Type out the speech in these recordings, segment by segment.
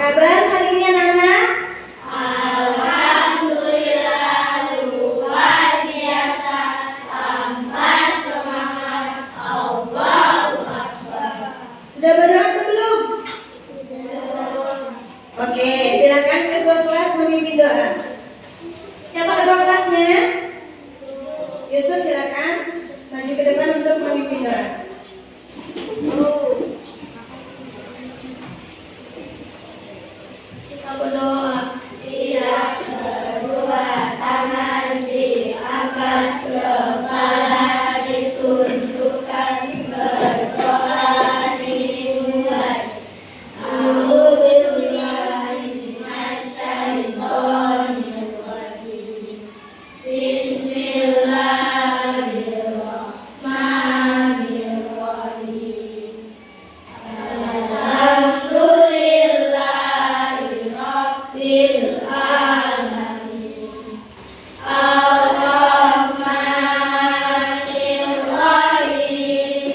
kabar hari ini anak-anak? Alhamdulillah luar biasa, tambah semangat, Allahu Akbar. Sudah berdoa atau belum? Belum. Oke, silakan ketua kelas memimpin doa. Siapa ketua kelasnya? Yusuf, silakan maju ke depan untuk memimpin doa. Kita berdoa. Siap, kedua tangan diangkat, kepala ditundukkan, berdoa dimulai. A'udzubillahi minasyaitonirrajim. Bismillahirrahmanirrahim. Alhamdulillahi Rabbil alamin. Ar-Rahmanir-Rahim.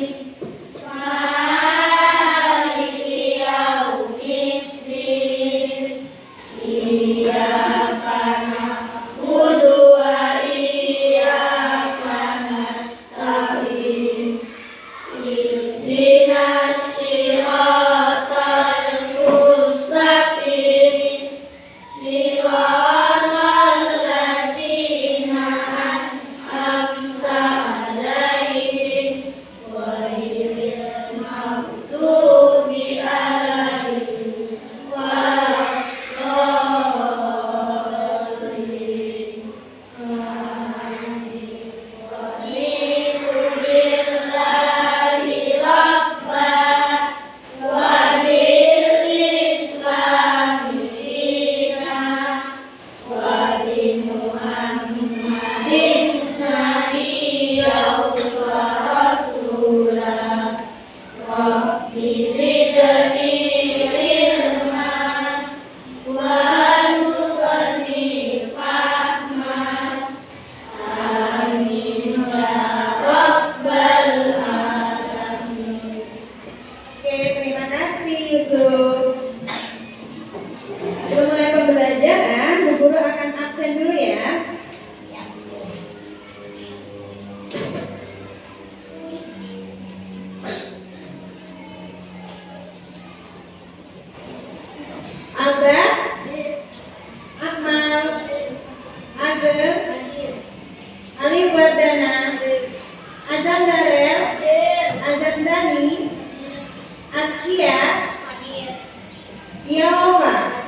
Maliki yaumiddin. Iyyaka na'budu wa iyyaka nasta'in. Ihdinas siratal mustaqim. Siratal ladzina an'amta 'alaihim ghairil maghdubi 'alaihim waladdallin. Amin. Raditu billahi rabban wa bil islami dinan wa bi Muhammadin nabiyyan wa rasulan. Rabbi zidni ilman warzuqni fahman. Amin ya rabbal alamin. Oke, terima kasih Yusuf. Sebelum mulai pembelajaran, Bu Guru akan absen dulu ya. Abad, Akmal, Ageng, Alif Wardana, Azam Darel, Azam Zani, Askia, Dialova,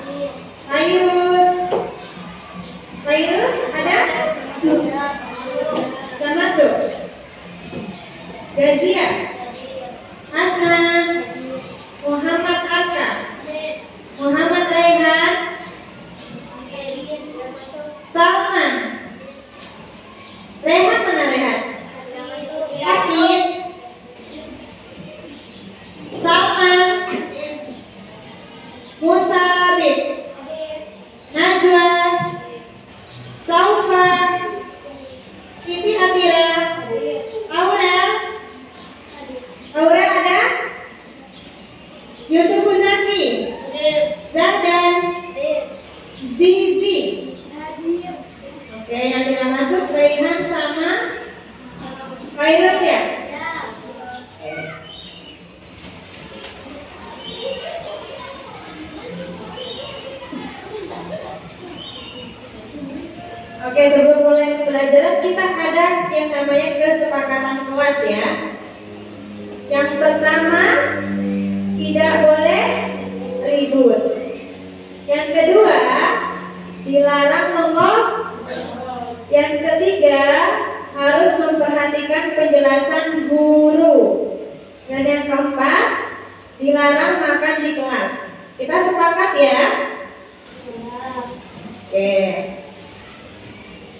Fairuz ada? Sudah masuk. Gazia, Hasna, Muhammad Aka, Muhammad Raihan, Salman. Rehan mana Rehan? Sakit. Salman, Musa Labib, Najwa, Saufa, Siti Atira, Aurel ada? Yusuf Zaki, Zardan, Zizi. Oke, yang tidak masuk Raihan sama Fairuz ya? Oke, sebelum mulai pembelajaran kita ada yang namanya kesepakatan kelas ya. Yang pertama, tidak boleh ribut. Yang kedua, dilarang mengobrol. Yang ketiga, harus memperhatikan penjelasan guru. Dan yang keempat, dilarang makan di kelas. Kita sepakat ya? Oke.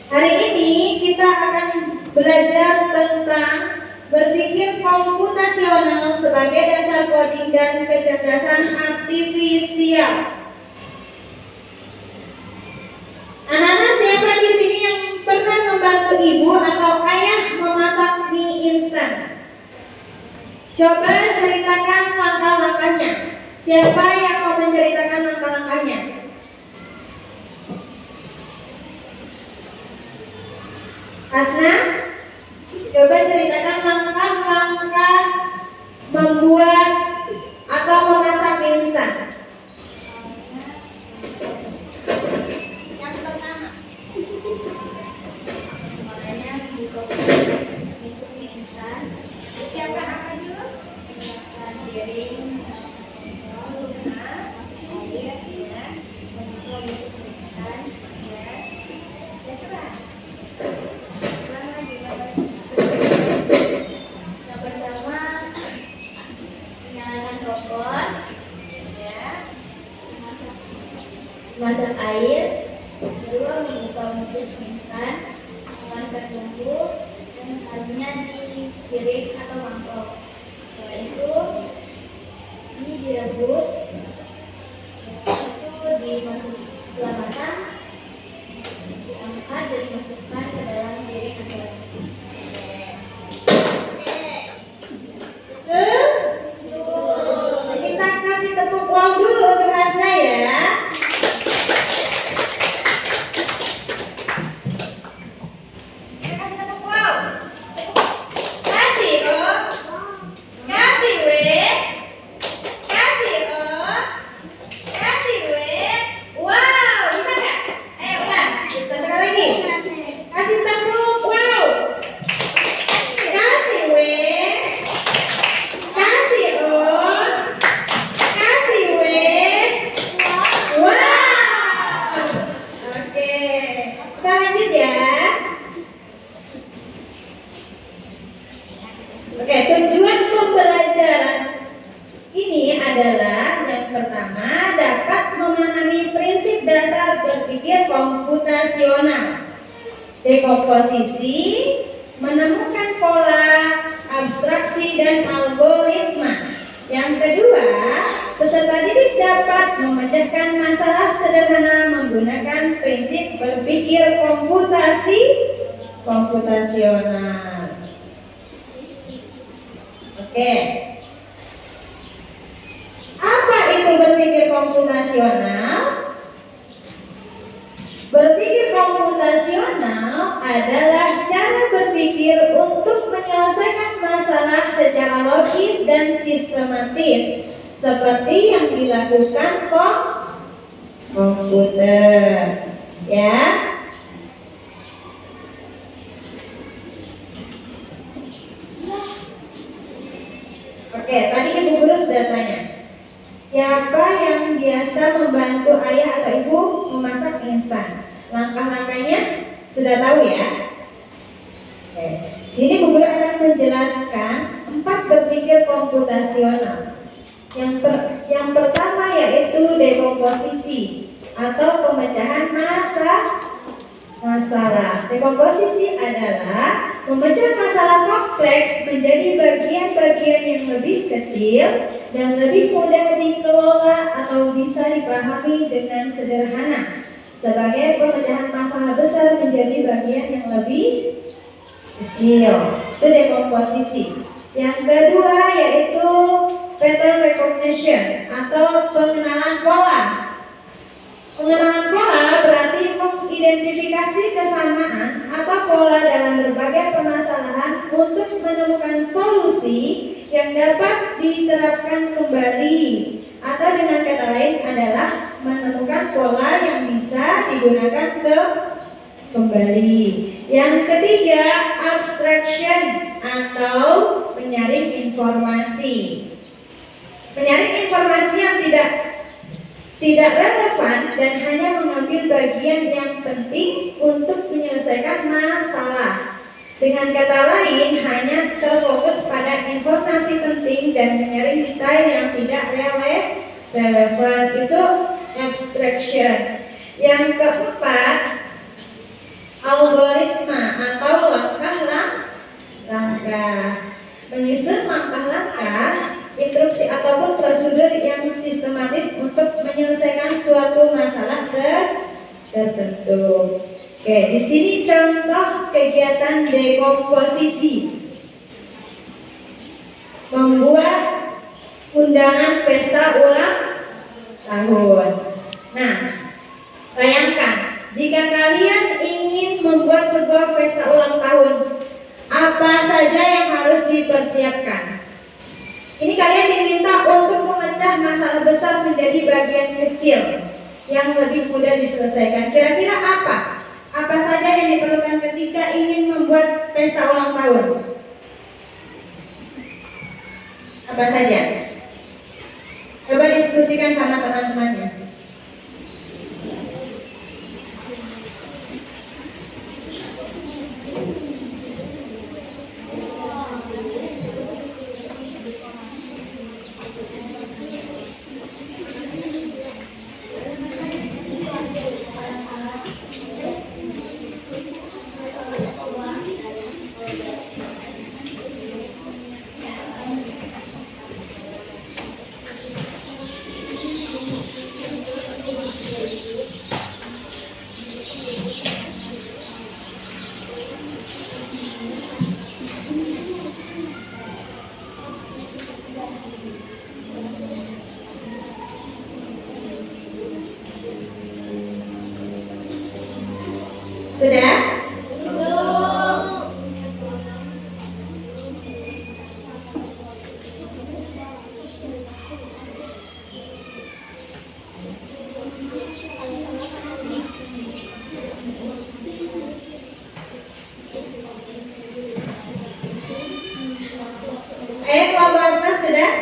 Hari ini kita akan belajar tentang berpikir komputasional sebagai dasar coding dan kecerdasan artifisial. Anak-anak, siapa di sini yang pernah membantu ibu atau ayah memasak mie instan? Coba ceritakan langkah-langkahnya. Siapa yang mau menceritakan langkah-langkahnya? Hasna, coba ceritakan langkah-langkah membuat atau memasak mie instan. Yang pertama, Makanya bungkus mie instan, siapkan apa dulu? siapkan piring, lalu masuk air, Ya, untuk bungkus mie instan. ya. Cepat. Ulang lagi, ulang lagi. Yang pertama, nyalakan kompor, Ya, masak air. Kedua, membuka bungkus mie instan, mengeluarkan bumbu dan taruhnya di piring atau mangkok. Setelah itu, ini direbus. Itu dimasuk setelah matang, diangkat dan dimasukkan ke dalam piring atau mangkok. betul. Kita kasih tepuk wow dulu untuk Hasna ya. Kita kasih tepuk wow. Kasih oh. Kasih weh. Kasih oh. Kasih weh. Wow, bisa nggak? Ayo ulang. Satu kali lagi. Kasih tepuk wow. Kasih weh. Kasih oh. Kasih weh. Wow. Oke. Kita lanjut ya. Oke, tujuan pembelajaran ini adalah yang pertama dapat memahami prinsip dasar berpikir komputasional, dekomposisi, menemukan pola, abstraksi dan algoritma. Yang kedua, peserta didik dapat memecahkan masalah sederhana menggunakan prinsip berpikir komputasional. Oke. Apa itu berpikir komputasional? Berpikir komputasional adalah cara berpikir untuk menyelesaikan masalah secara logis dan sistematis, seperti yang dilakukan komputer. Ya. Oke, tadi Ibu Guru sudah tanya. Siapa yang biasa membantu ayah atau ibu memasak instan? Langkah-langkahnya sudah tahu ya? Oke. Sini Bu Guru akan menjelaskan 4 berpikir komputasional. Yang pertama yaitu dekomposisi atau pemecahan masalah. Dekomposisi adalah memecah masalah kompleks menjadi bagian-bagian yang lebih kecil dan lebih mudah dikelola atau bisa dipahami dengan sederhana, sebagai pemecahan masalah besar menjadi bagian yang lebih kecil. Itu dekomposisi. Yang kedua yaitu pattern recognition atau pengenalan pola. Pengenalan pola berarti mengidentifikasi kesamaan atau pola dalam berbagai permasalahan untuk menemukan solusi yang dapat diterapkan kembali, atau dengan kata lain adalah menemukan pola yang bisa digunakan kembali. Yang ketiga, abstraction atau menyaring informasi. Menyaring informasi yang tidak relevan dan hanya mengambil bagian yang penting untuk menyelesaikan masalah. Dengan kata lain, hanya terfokus pada informasi penting dan menyaring detail yang tidak relevan. Itu abstraction. Yang keempat, algoritma atau langkah-langkah. Menyusun langkah-langkah, instruksi ataupun prosedur yang sistematis untuk menyelesaikan suatu masalah tertentu. Oke, di sini contoh kegiatan dekomposisi. Membuat undangan pesta ulang tahun. Nah, bayangkan jika kalian ingin membuat sebuah pesta ulang tahun, apa saja yang harus dipersiapkan? Ini kalian diminta untuk memecah masalah besar menjadi bagian kecil yang lebih mudah diselesaikan. Kira-kira apa? Apa saja yang diperlukan ketika ingin membuat pesta ulang tahun? Apa saja? Coba diskusikan sama teman-temannya. Sudah? Kelompok sudah?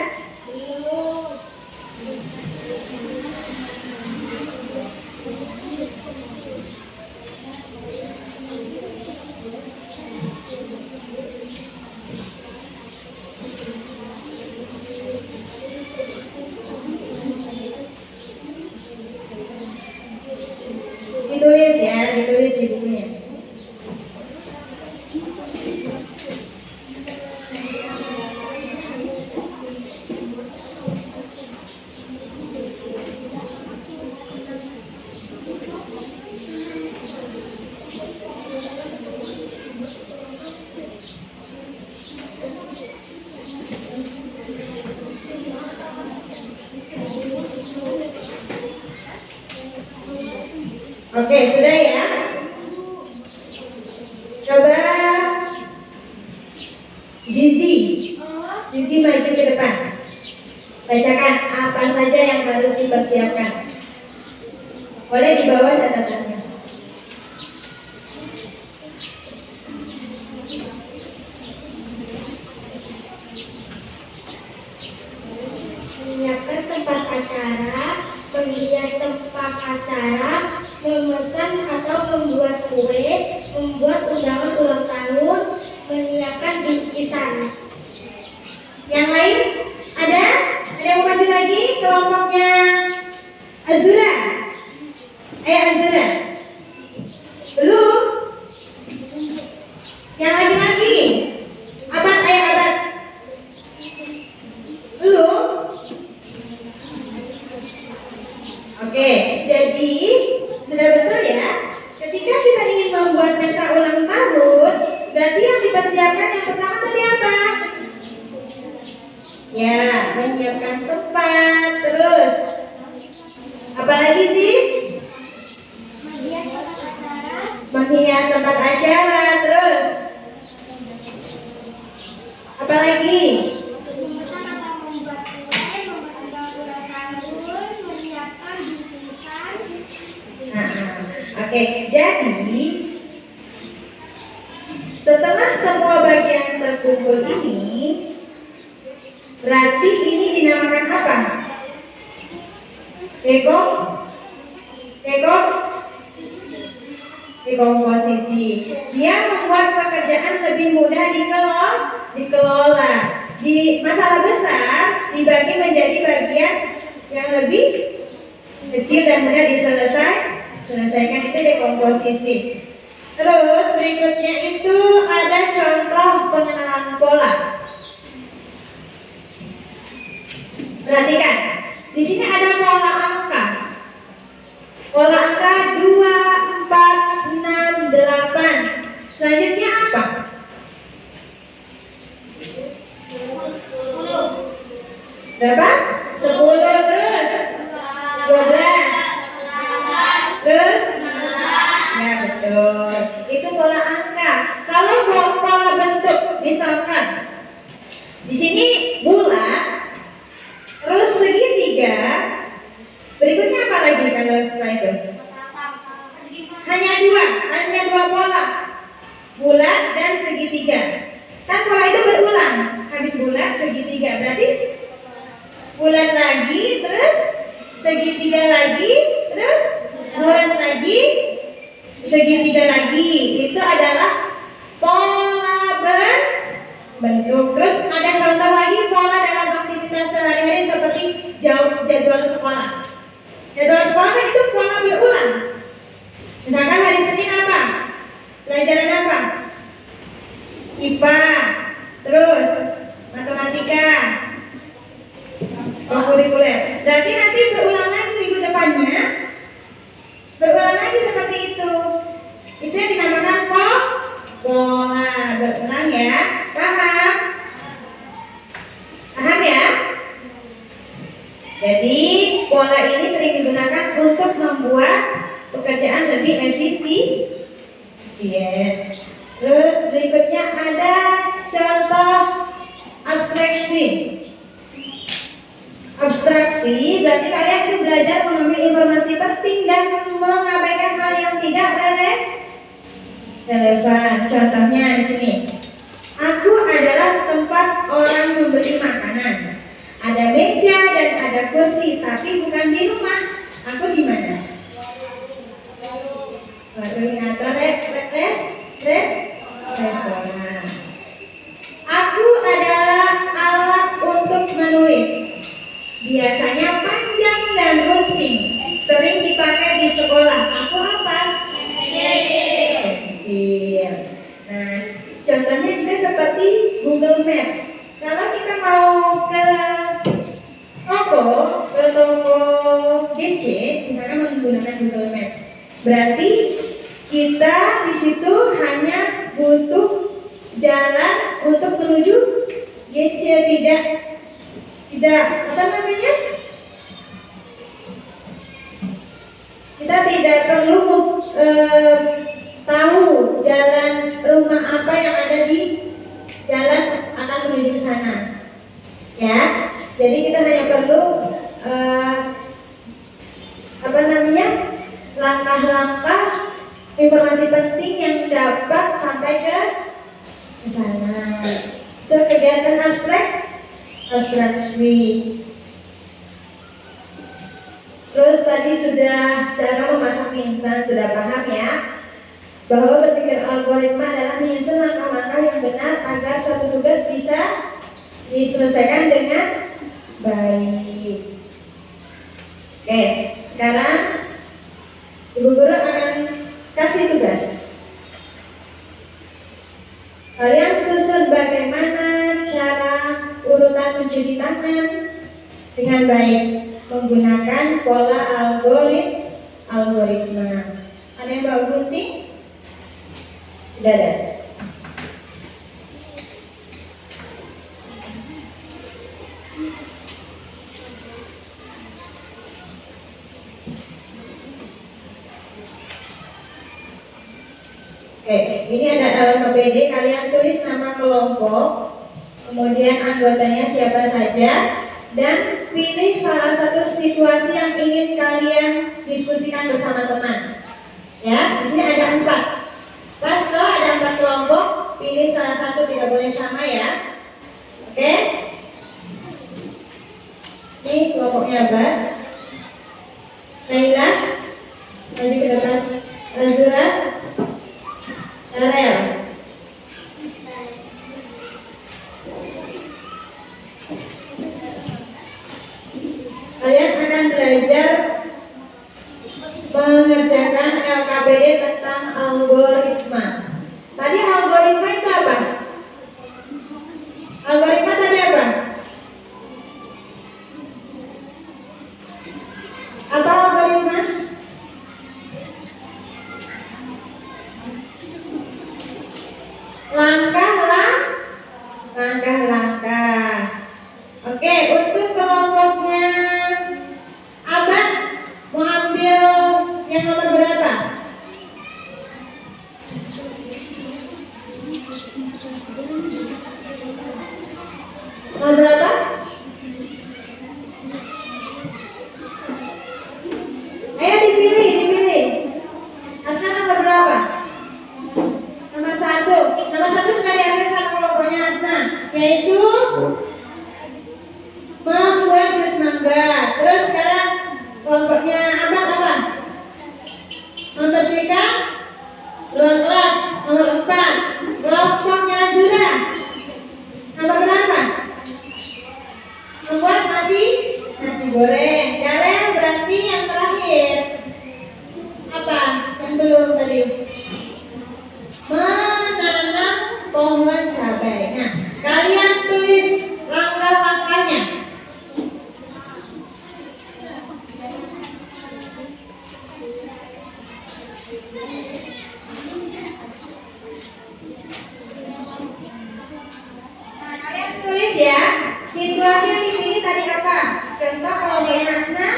Ditulis ya, ditulis di bukunya. Oke, sudah ya? Coba Zizi maju ke depan. Bacakan apa saja yang harus dipersiapkan. Boleh di bawah catatannya. Menyiapkan tempat acara, menghias tempat acara, memesan atau membuat kue, membuat undangan ulang tahun, menyiapkan bingkisan. Yang lain? Ada? Ada yang maju lagi? Kelompoknya Azura. Ayo Azura. Belum? Yang lagi-lagi? Abad, ayo Abad. Belum? Oke, jadi sudah betul ya. Ketika kita ingin membuat pesta ulang tahun, berarti yang dipersiapkan yang pertama tadi apa? Ya, menyiapkan tempat. Terus apa lagi sih? Menghias tempat acara. Menghias tempat acara. Terus apa lagi? Memesan atau membuat kue, membuat undangan ulang tahun, menyiapkan bingkisan. Oke, jadi setelah semua bagian terkumpul ini, berarti ini dinamakan apa? Dekomposisi. Dia membuat pekerjaan lebih mudah dikelola. Di masalah besar dibagi menjadi bagian yang lebih kecil dan mudah diselesaikan, itu dekomposisi. Terus berikutnya itu ada contoh pengenalan pola. Perhatikan, di sini ada pola angka. Pola angka 2, 4, 6, 8. Selanjutnya apa? 10. Berapa? 10. Terus 12. Terus 16. betul. Itu pola angka. Kalau pola bentuk, misalkan di sini bulat, terus segitiga. Berikutnya apa lagi kalau setelah itu? Hanya dua pola, bulat dan segitiga. Kan pola itu berulang. Habis bulat, segitiga. Berarti bulat lagi, terus segitiga lagi, terus bulat lagi, segitiga lagi. Itu adalah pola berbentuk. Terus ada contoh lagi pola dalam aktivitas sehari-hari seperti jadwal sekolah. Jadwal sekolah kan itu pola berulang. Misalkan hari Senin apa? Pelajaran apa? IPA. Terus matematika. Kurikuler. Berarti nanti berulang lagi minggu depannya. Berulang lagi seperti itu. Itu yang dinamakan pola berulang ya. Paham? Paham ya? Jadi pola ini sering digunakan untuk membuat pekerjaan lebih efisien. Terus berikutnya ada contoh abstraksi. Abstraksi berarti kalian itu belajar mengambil informasi penting dan mengabaikan hal yang tidak relevan. Contohnya di sini. Aku adalah tempat orang membeli makanan. Ada meja dan ada kursi, tapi bukan di rumah. Aku di mana? Warung atau restoran. Aku adalah alat untuk menulis. Biasanya panjang dan runcing, sering dipakai di sekolah. Aku apa? Pensil. Nah, contohnya juga seperti Google Maps. Kalau kita mau ke toko gadget, misalkan menggunakan Google Maps, berarti kita di situ hanya butuh jalan untuk menuju gadget, tidak apa namanya? Kita tidak perlu tahu jalan rumah apa yang ada di jalan akan menuju ke sana. Ya. Jadi kita hanya perlu langkah-langkah informasi penting yang dapat sampai ke sana. Itu kegiatan abstraksi. Terus tadi sudah cara memasak mie instan, sudah paham ya, bahwa berpikir algoritma adalah menyusun langkah-langkah yang benar agar suatu tugas bisa diselesaikan dengan baik. Oke, sekarang Ibu Guru akan kasih tugas. Kalian susun bagaimana cara urutan mencuci tangan dengan baik menggunakan pola algoritma. Ada yang bawa gunting? Sudah ada. Oke, ini ada LKPD, kalian tulis nama kelompok, kemudian anggotanya siapa saja, dan pilih salah satu situasi yang ingin kalian diskusikan bersama teman. Ya, di sini ada 4. Pas kalau ada 4 kelompok, pilih salah satu, tidak boleh sama ya. Oke? Ini kelompoknya apa? Laila, maju ke depan. Azura, Arel. Kalian akan belajar mengerjakan LKPD tentang algoritma. Tadi algoritma itu apa? Algoritma tadi apa? Apa algoritma? Langkah-langkah. Oke, untuk kelompoknya Abad mau ambil yang nomor berapa? kelas. Nomor 4. Kelompoknya Zura. Nomor berapa? Membuat nasi goreng. Darel berarti yang terakhir. Apa? Yang belum tadi. Menanam pohon cabai. Nah, kalian tulis langkah-langkahnya. Nah, kalian tulis ya. Situasi yang dipilih tadi apa? Contoh kalau Bayi Hasna,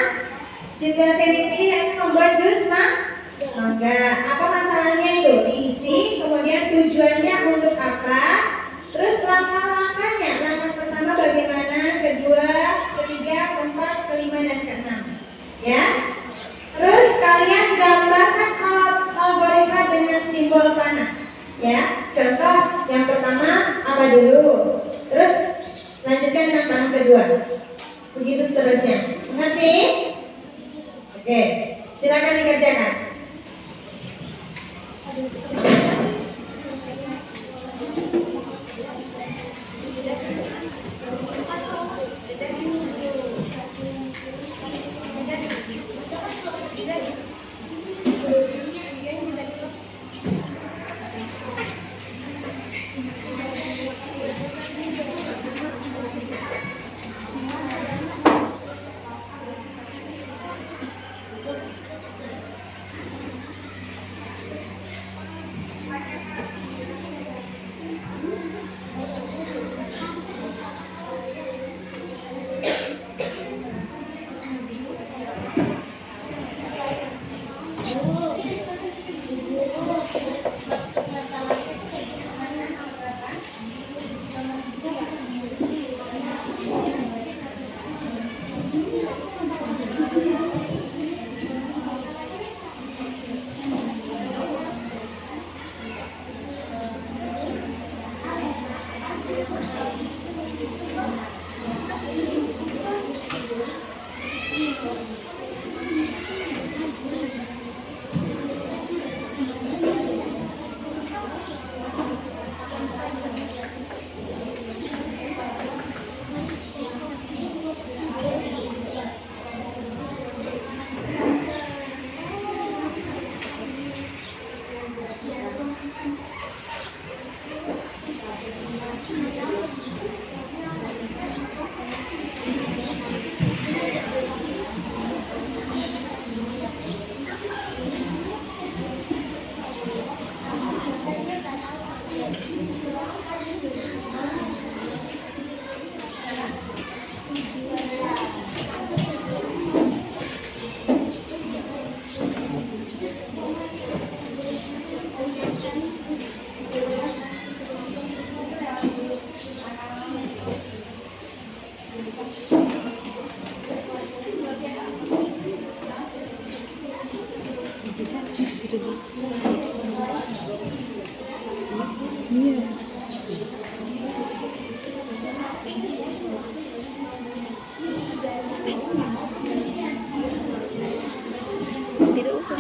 situasi yang dipilih yaitu membuat jus mangga. Apa masalahnya itu? Diisi, kemudian tujuannya untuk apa? Terus langkah-langkahnya. Langkah pertama bagaimana? Kedua, ketiga, keempat, kelima, dan keenam. Ya. Terus kalian gambarkan algoritma dengan simbol panah. Ya. Contoh yang pertama apa dulu? Terus lanjutkan dengan panah kedua. Begitu seterusnya. Mengerti? Oke. Silakan dikerjakan. Tidak usah.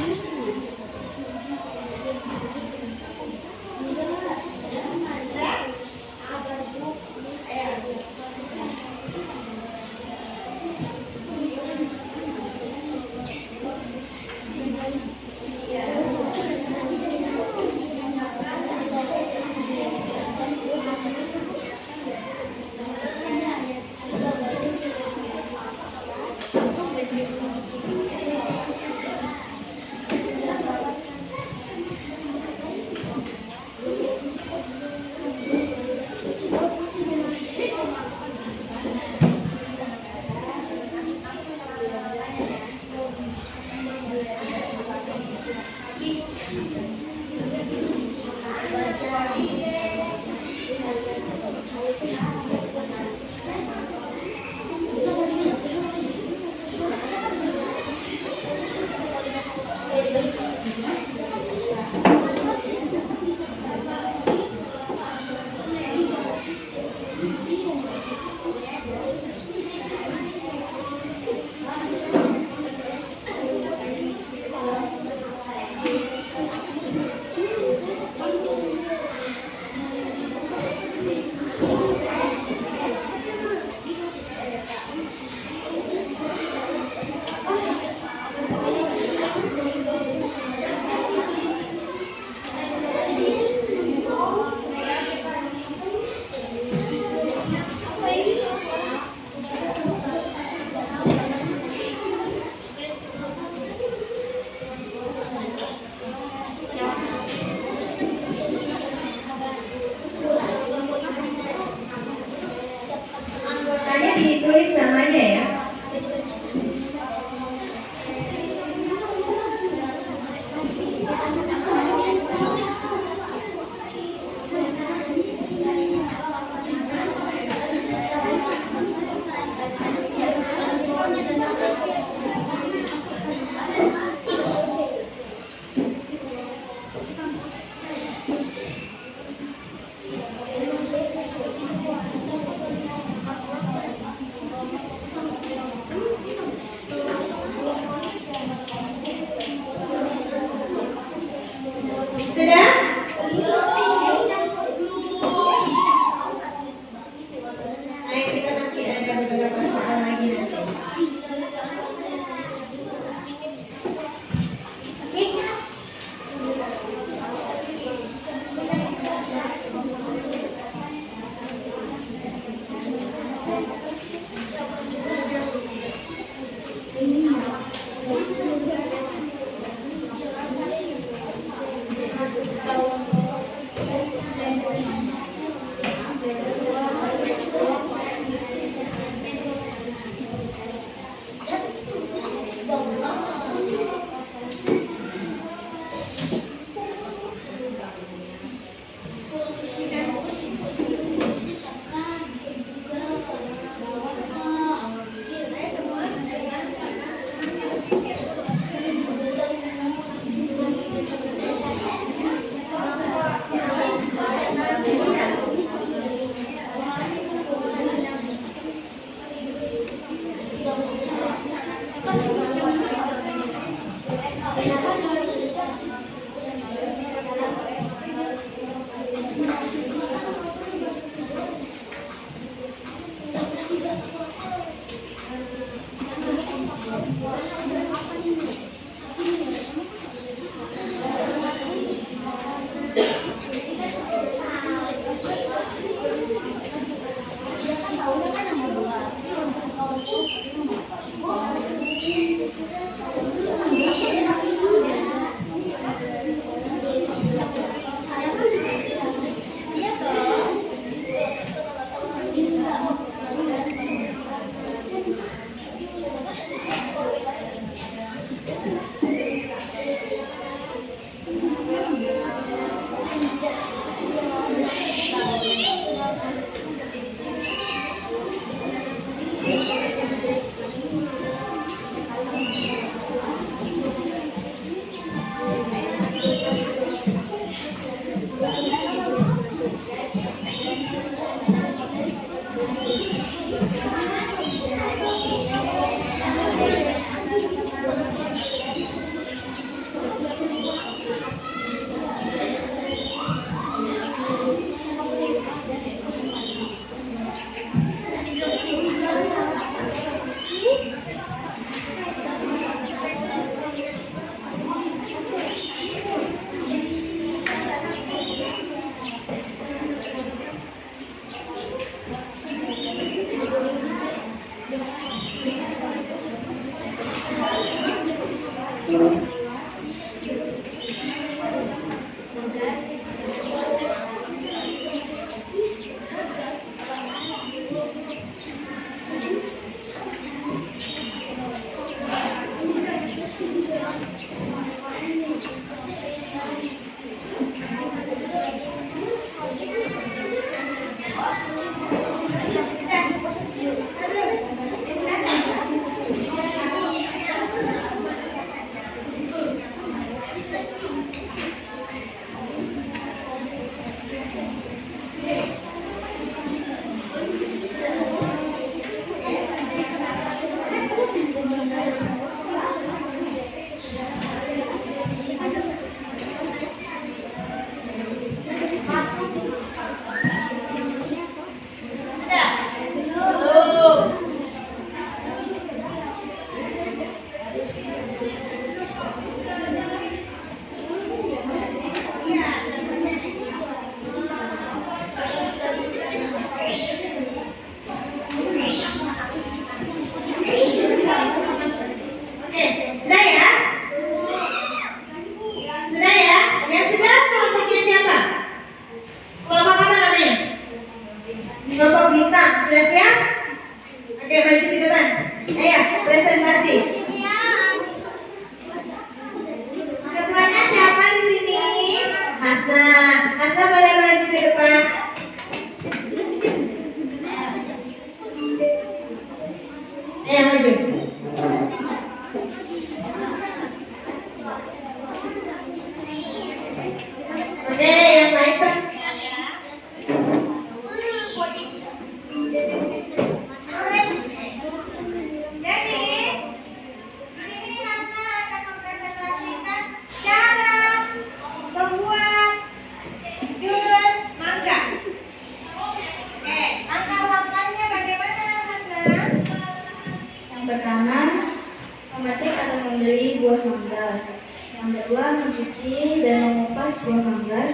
Kelompok bintang, sudah siap? Oke, maju ke depan. Ayo, presentasi. Ketuanya siapa di sini? Hasna. Hasna boleh maju ke depan. Ayo maju. Oke, yang lain perhatikan ya. Jadi, di sini Hasna akan mempresentasikan cara membuat jus mangga. Oke, langkah-langkahnya bagaimana Hasna? Yang pertama, memetik atau membeli buah mangga. Yang kedua, mencuci dan mengupas buah mangga.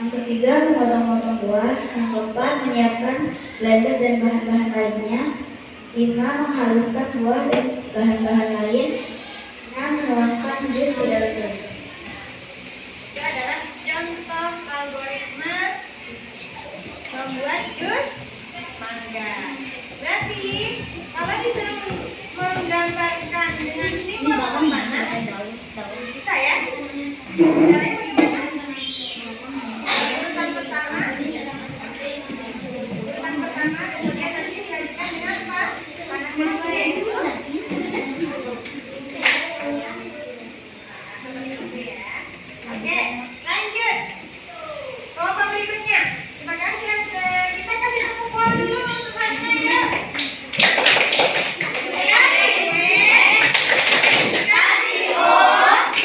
Yang ketiga, memotong-potong buah. Yang keempat, menyiapkan blender dan bahan-bahan lainnya. 5. Menghaluskan buah dan bahan-bahan lain. 6. Menuangkan jus ke dalam gelas. Itu adalah contoh algoritma membuat jus mangga. Berarti kalau disuruh menggambarkan dengan simbol atau panah, bisa ya? Caranya bagaimana? Urutan pertama, kemudian nanti dilanjutkan dengan apa? Panah kedua yaitu seperti itu ya. Oke, lanjut. Kelompok berikutnya. Terima kasih Hasna. Kita kasih tepuk tangan dulu untuk Hasna ya. Kasih O.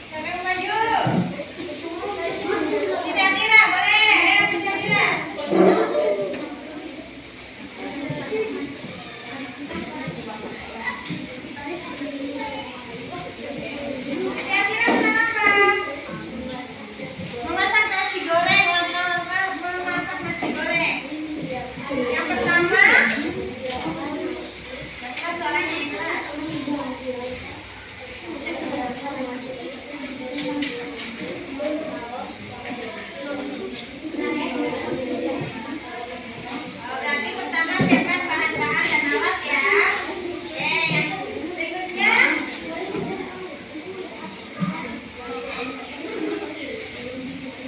Sampai maju. Siti Atira boleh. Ayo Siti Atira. Siti Atira senang apa? Memasak nasi goreng. Langkah-langkah memasak nasi goreng. Yang pertama, bagaimana suaranya yang keras? Berarti pertama siapkan bahan-bahan dan alat ya. Oke, yang berikutnya.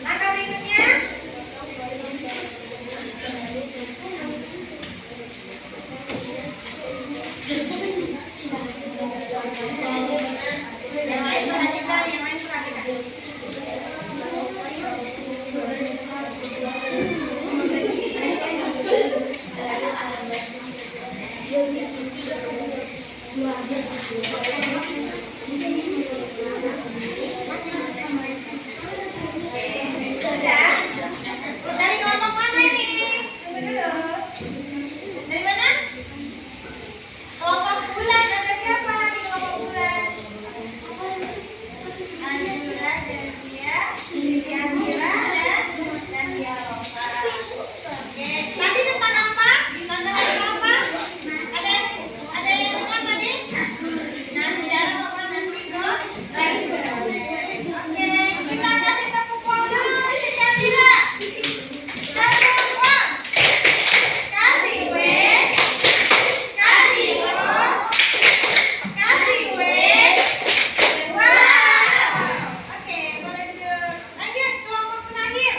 Langkah berikutnya. Yang lain perhatikan, yang lain perhatikan. Sudah? Dari kelompok mana ini? Tunggu dulu. Dari mana? Kelompok bulan. Ada siapa di kelompok bulan? Anjura, Dazia, Siti Atira, dan Nadia Rofa. Oke, tadi tentang apa? Tentang apa? Ada yang dengar tadi? Nah, sejarah tentang nasi goreng. Oke, kita kasih tepuk tangan dulu Siti Atira. Tepuk tangan. Kasih W. Kasih O. Kasih W. Wow. Oke, boleh duduk. Lanjut kelompok terakhir.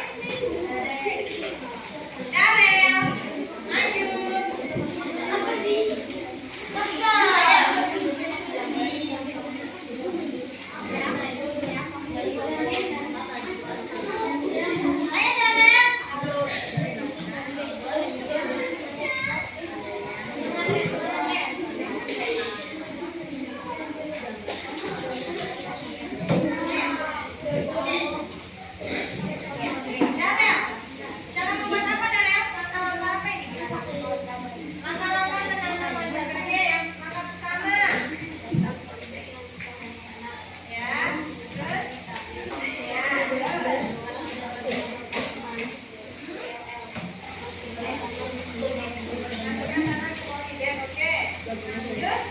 Darel, maju. Apa sih? Ayo Darel. Darel, cara membuat apa Darel? Langkah-langkah apa ini? Langkah-langkah menanam menjaga dia yang langkah pertama. Ya, terus. Ya, terus. Masukkan tangan ke bawah bibir, oke. Lanjut.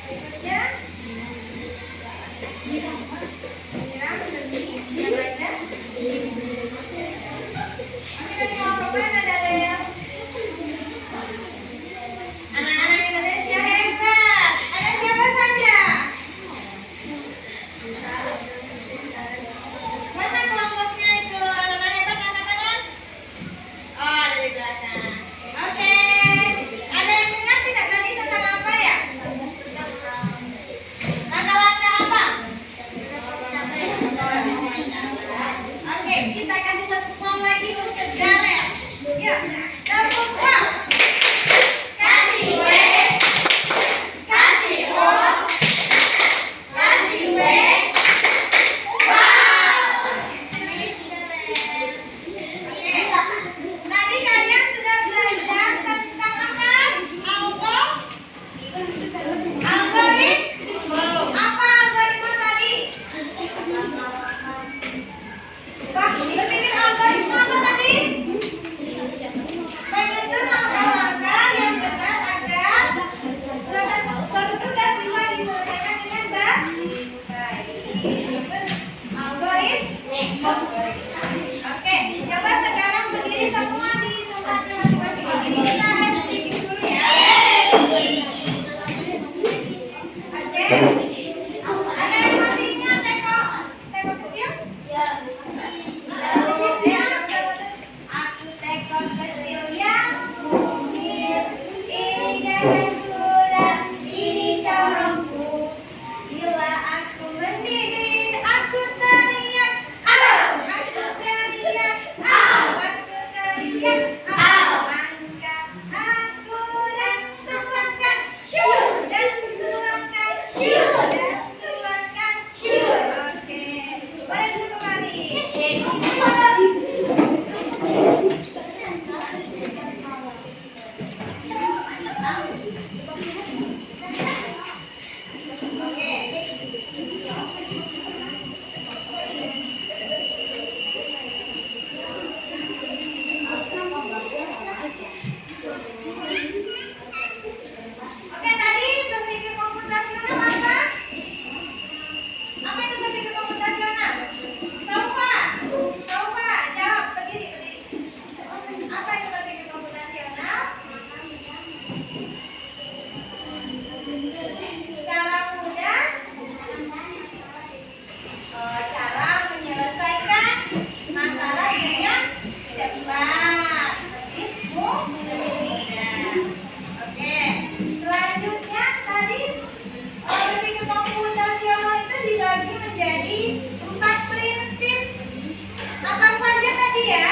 Berikutnya. Nyiram, berhenti. Yang lainnya. Oke, dari kelompok mana Darel? Anak-anak Indonesia hebat. Ada siapa saja? Mana kelompoknya itu? Anak-anak hebat angkat tangan. Oh, ada di belakang. Oke. Ada yang dengar tidak tadi tentang apa ya? Langkah-langkah apa? Oke, kita kasih tepuk tangan lagi untuk Darel. Yuk, tepuk tangan. Kasih W. Kasih O. Kasih W. Wow. Oke, tadi kalian sudah belajar tentang apa? Algoritma. Apa algoritma tadi? Wah, berpikir algoritma apa tadi? Menyusun langkah-langkah yang benar agar suatu tugas bisa diselesaikan dengan baik. Itu algoritma. Oke, coba sekarang berdiri semua di tempatnya masing-masing. Berdiri, kita harus berdiri dulu ya. Oke. Ada yang masih ingat teko kecil? Ya. Aku teko kecil yang mungil. Ini gajahku dan ini corongku. Bila aku mendidih, aku teriak. Au! Aku teriak. Au! Aku teriak. Au! Angkat aku Oke. Oke, tadi berpikir komputasional apa? Apa itu berpikir komputasional? Tahu Pak? Tahu Pak? Jawab, berdiri, berdiri. Apa itu berpikir komputasional? Cara mudah, cara menyelesaikan masalah dengan cepat, lebih mudah. Oke, selanjutnya tadi berpikir komputasional itu dibagi menjadi 4 prinsip. Apa saja tadi ya?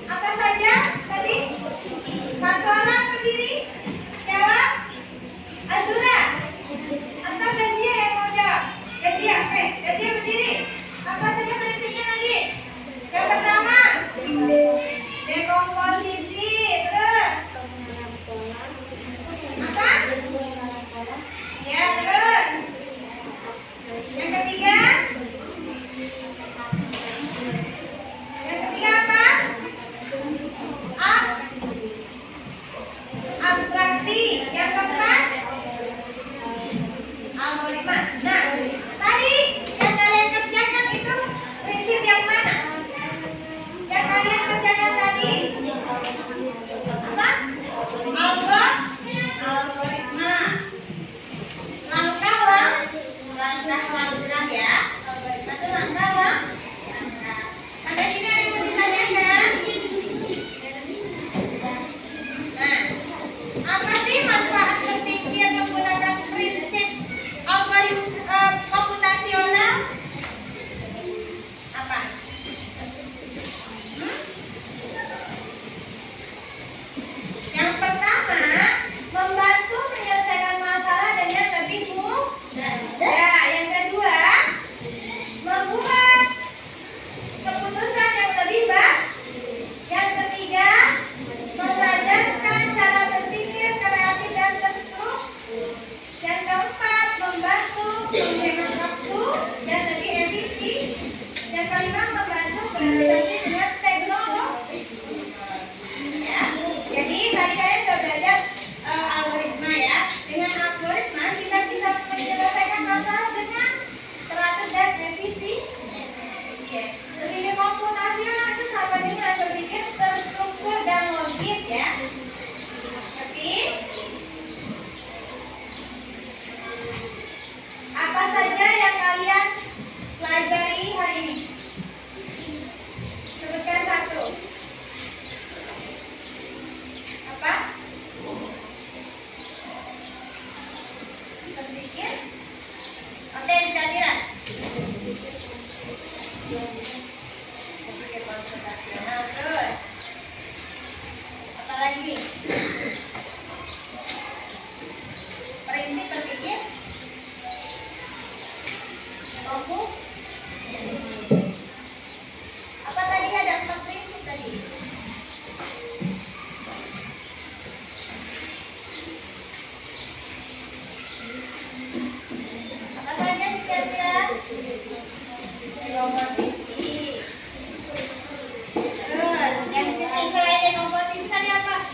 Apa saja tadi? Satu orang berdiri, jawab. Azura atau Gazia yang mau jawab? Gazia, oke, Gazia berdiri. Apa saja prinsipnya tadi? Yang pertama, dekomposisi. Terus apa? Ya, terus yang ketiga. Yang ketiga apa? Abstraksi. Yang keempat, algoritma. Nah, tadi yang kalian kerjakan itu prinsip yang mana? Yang kalian kerjakan tadi apa? Algoritma. Langkah-langkah ya. Algoritma itu langkah-langkah. Sampai sini ada yang mau ditanyakan? Nah, apa sih manfaat berpikir menggunakan prinsip algoritma komputasional? Apa? Yang pertama, membantu menyelesaikan masalah dengan lebih mudah. Yang kedua, membuat keputusan yang lebih baik. Yang ketiga, mengajarkan cara berpikir kreatif dan terstruktur. Yang keempat, membantu menghemat waktu dan lebih efisien. Yang kelima, membantu beradaptasi dengan teknologi. Ya, jadi tadi kalian sudah belajar algoritma ya. Dengan algoritma kita bisa menyelesaikan masalah dengan teratur dan efisien. Berpikir komputasional itu sama dengan berpikir terstruktur dan logis ya. Tapi apa saja yang kalian pelajari hari ini? Sebutkan satu. Apa? Berpikir. Oke, sudah tidak? Berpikir komputasional terus. Apa lagi? Prinsip berpikir. Kompu. Apa tadi ada 4 prinsip tadi? Apa saja kira-kira? Dekomposisi. Terus, yang selain dekomposisi tadi apa?